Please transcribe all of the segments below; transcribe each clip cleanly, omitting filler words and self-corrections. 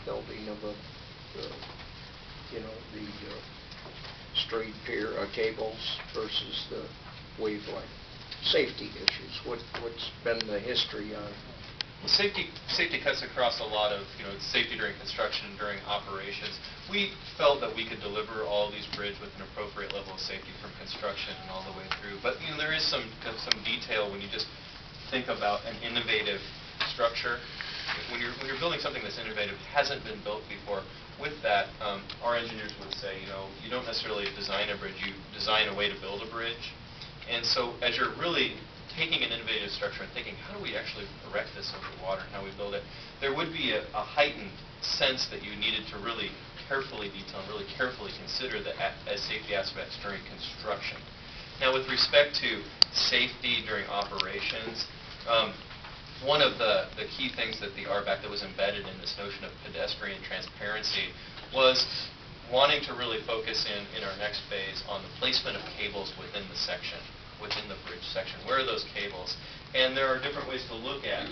building of a, you know, the straight pier cables versus the wavelength. Safety issues. What's been the history on? Well, safety cuts across a lot of, safety during construction, during operations. We felt that we could deliver all these bridges with an appropriate level of safety from construction and all the way through. But there is some detail when you just think about an innovative structure. When you're building something that's innovative, hasn't been built before. With that, our engineers would say, you don't necessarily design a bridge, you design a way to build a bridge. And so as you're really taking an innovative structure and thinking, how do we actually erect this over water and how we build it, there would be a heightened sense that you needed to really carefully detail and really carefully consider the safety aspects during construction. Now, with respect to safety during operations, one of the key things that the RBAC that was embedded in this notion of pedestrian transparency was wanting to really focus in our next phase on the placement of cables within the section, within the bridge section. Where are those cables? And there are different ways to look at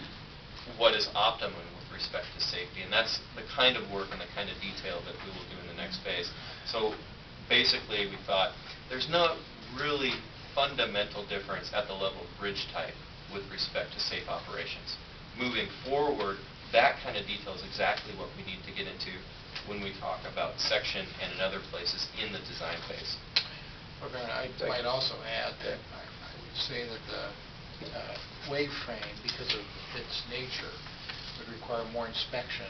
what is optimum with respect to safety, and that's the kind of work and the kind of detail that we will do in the next phase. So basically we thought there's no really fundamental difference at the level of bridge type with respect to safe operations. Moving forward, that kind of detail is exactly what we need to get into when we talk about section and in other places in the design phase. I might also add that I would say that the wave frame, because of its nature, would require more inspection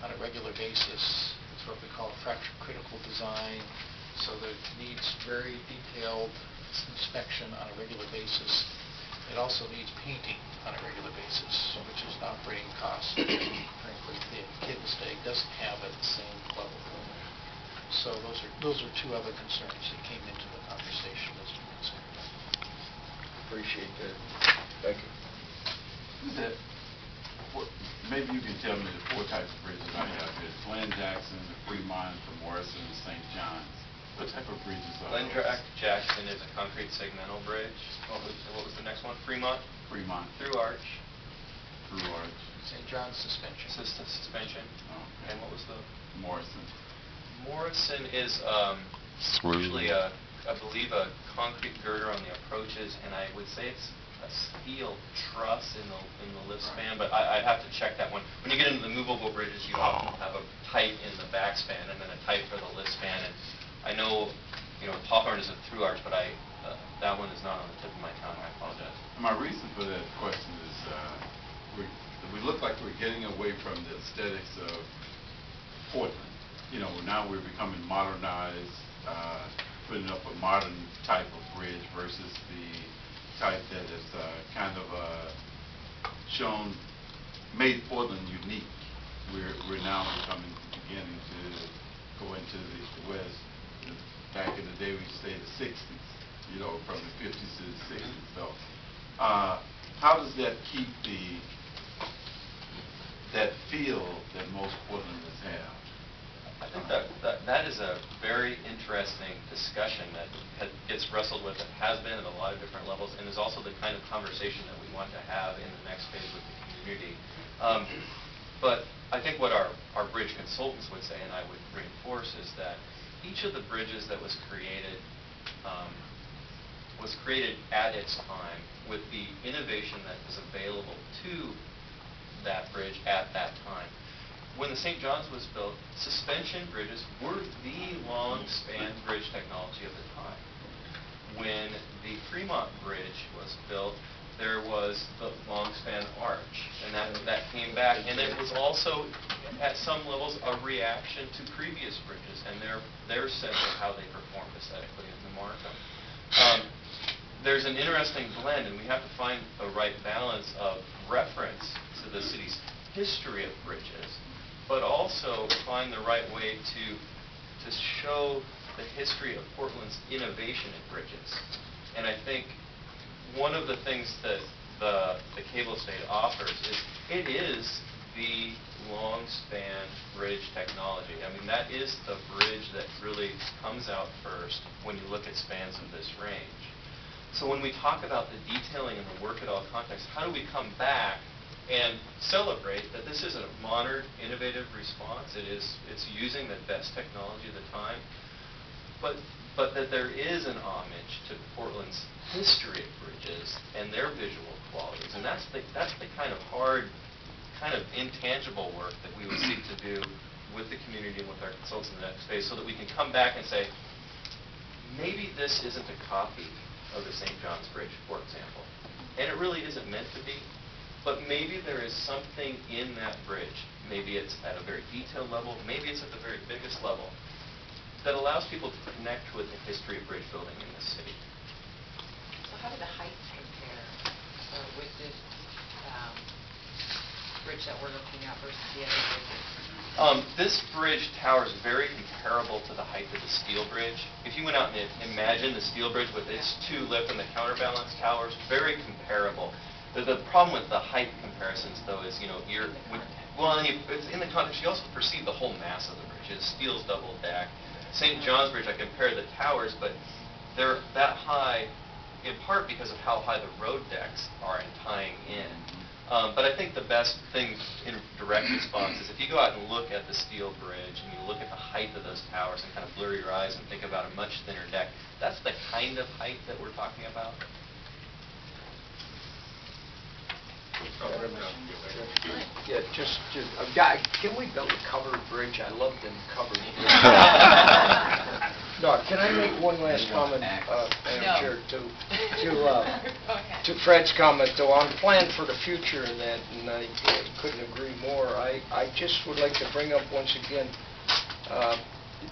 on a regular basis. It's what we call fracture critical design, so that it needs very detailed inspection on a regular basis. It also needs painting on a regular basis, which is an operating cost. Frankly, the cable stay doesn't have at the same level. So those are two other concerns that came into the conversation as we considered that. Appreciate that. Thank you. Maybe you can tell me the four types of bridges I have here: Glenn Jackson, the Fremont, the Morrison, and St. John's. What type of bridges are Glenn those? Jackson is a concrete segmental bridge. What was the next one? Fremont? Fremont. Through arch. Through arch. St. John's suspension. Suspension. Okay. And what was the? Morrison. Morrison is actually, I believe, a concrete girder on the approaches, and I would say it's a steel truss in the lift span, but I'd have to check that one. When you get into the movable bridges, you often have a tight in the back span and then a tight for the lift span. And I know, Hawthorne is a through arch, but that one is not on the tip of my tongue. I apologize. My reason for that question is we look like we're getting away from the aesthetics of Portland. Now we're becoming modernized, putting up a modern type of bridge versus the type that is kind of made Portland unique. We're now beginning to go into the West. Back in the day, we used to say the 60s, from the 50s to the 60s. So, how does that keep that feel that most Portlanders have? I think that is a very interesting discussion that gets wrestled with and has been at a lot of different levels, and is also the kind of conversation that we want to have in the next phase with the community. But I think what our bridge consultants would say, and I would reinforce, is that each of the bridges that was created at its time with the innovation that was available to that bridge at that time. When the St. John's was built, suspension bridges were the long span bridge technology of the time. When the Fremont Bridge was built, there was the long span arch, and that came back, and it was also at some levels a reaction to previous bridges and their sense of how they performed aesthetically in the market. There's an interesting blend, and we have to find the right balance of reference to the city's history of bridges, but also find the right way to show the history of Portland's innovation in bridges. And I think one of the things that the cable stay offers is it is the long span bridge technology. I mean, that is the bridge that really comes out first when you look at spans of this range. So when we talk about the detailing and the work at all contexts, how do we come back and celebrate that this is a modern, innovative response. It's using the best technology of the time, but that there is an homage to Portland's history of bridges and their visual qualities, and that's the kind of hard, kind of intangible work that we would seek to do with the community and with our consultants in the next phase, so that we can come back and say, maybe this isn't a copy of the St. John's Bridge, for example, and it really isn't meant to be, but maybe there is something in that bridge, maybe it's at a very detailed level, maybe it's at the very biggest level, that allows people to connect with the history of bridge building in this city. So how do the heights compare with this bridge that we're looking at versus the other bridges? This bridge tower is very comparable to the height of the steel bridge. If you went out and imagine the steel bridge with its two lip and the counterbalance towers, very comparable. The problem with the height comparisons, though, is it's in the context, you also perceive the whole mass of the bridge. Steel's double deck. St. John's Bridge, I compare the towers, but they're that high in part because of how high the road decks are in tying in. But I think the best thing in direct response is if you go out and look at the steel bridge and you look at the height of those towers and kind of blur your eyes and think about a much thinner deck, that's the kind of height that we're talking about. Yeah, just can we build a covered bridge? I love them covered bridges. No, can I make one last comment, Madam Chair, to Fred's comment, though, on plan for the future and that, and I couldn't agree more. I just would like to bring up once again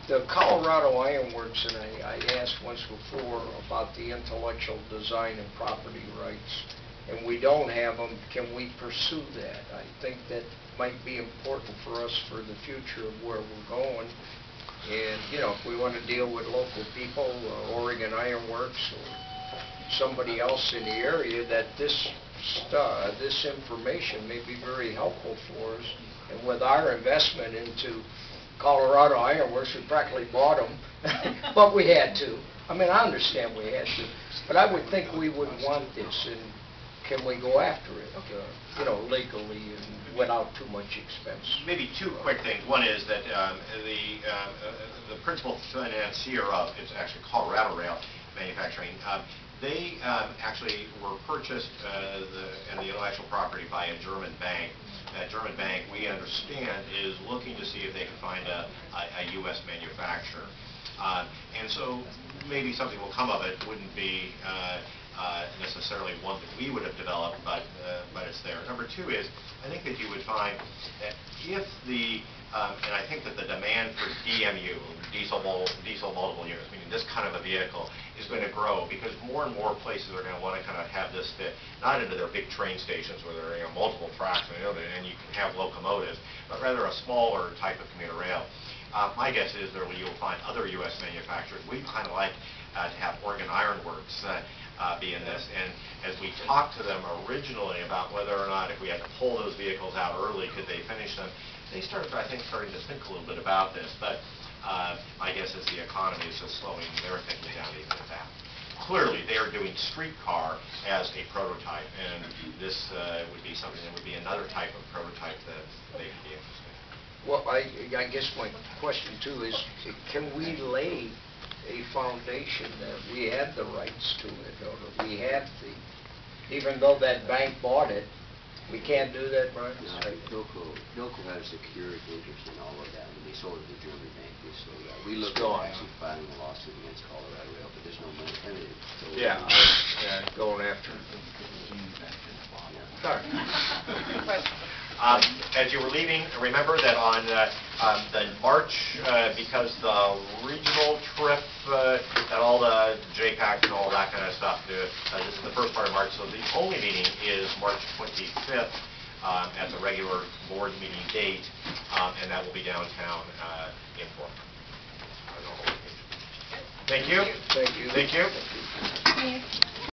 the Colorado Iron Works, and I asked once before about the intellectual design and property rights, and we don't have them. Can we pursue that? I think that might be important for us for the future of where we're going. And, if we want to deal with local people, Oregon Iron Works, or somebody else in the area, that this information may be very helpful for us. And with our investment into Colorado Iron Works, we practically bought them, but we had to. I mean, I understand we had to, but I would think we would want this, and can we go after it, legally and without too much expense? Maybe two quick things. One is that the principal financier of, it's actually Colorado Rail Manufacturing, they actually were purchased and the intellectual property by a German bank. That German bank, we understand, is looking to see if they can find a U.S. manufacturer. And so maybe something will come of it. It wouldn't be necessarily one that we would have developed, but it's there. Number two is, I think that you would find that if and I think that the demand for DMU, diesel multiple units, meaning this kind of a vehicle, is going to grow because more and more places are going to want to kind of have this fit, not into their big train stations where there are multiple tracks and you can have locomotives, but rather a smaller type of commuter rail. My guess is that you'll find other U.S. manufacturers. We kind of like to have Oregon Iron Works be in this, and as we talked to them originally about whether or not if we had to pull those vehicles out early, could they finish them, they started to think a little bit about this, but my guess is the economy is just slowing their thinking down even at that. Clearly, they are doing streetcar as a prototype, and this would be something that would be another type of prototype that they could be interested in. Well, I guess my question, too, is can we lay a foundation that we have the rights to it, or that we have even though that bank bought it, we can't do that, right? No, Hilco had a secured interest in all of that, and they sold it to the German bank. They sold that. We looked at actually filing a lawsuit against Colorado Rail, but there's no money evident. So Going after it. As you were leaving, remember that on the March, because the regional trip and all the JPAC and all that kind of stuff, this is the first part of March, so the only meeting is March 25th at the regular board meeting date, and that will be downtown in Portland. Thank you. Thank you. Thank you. Thank you.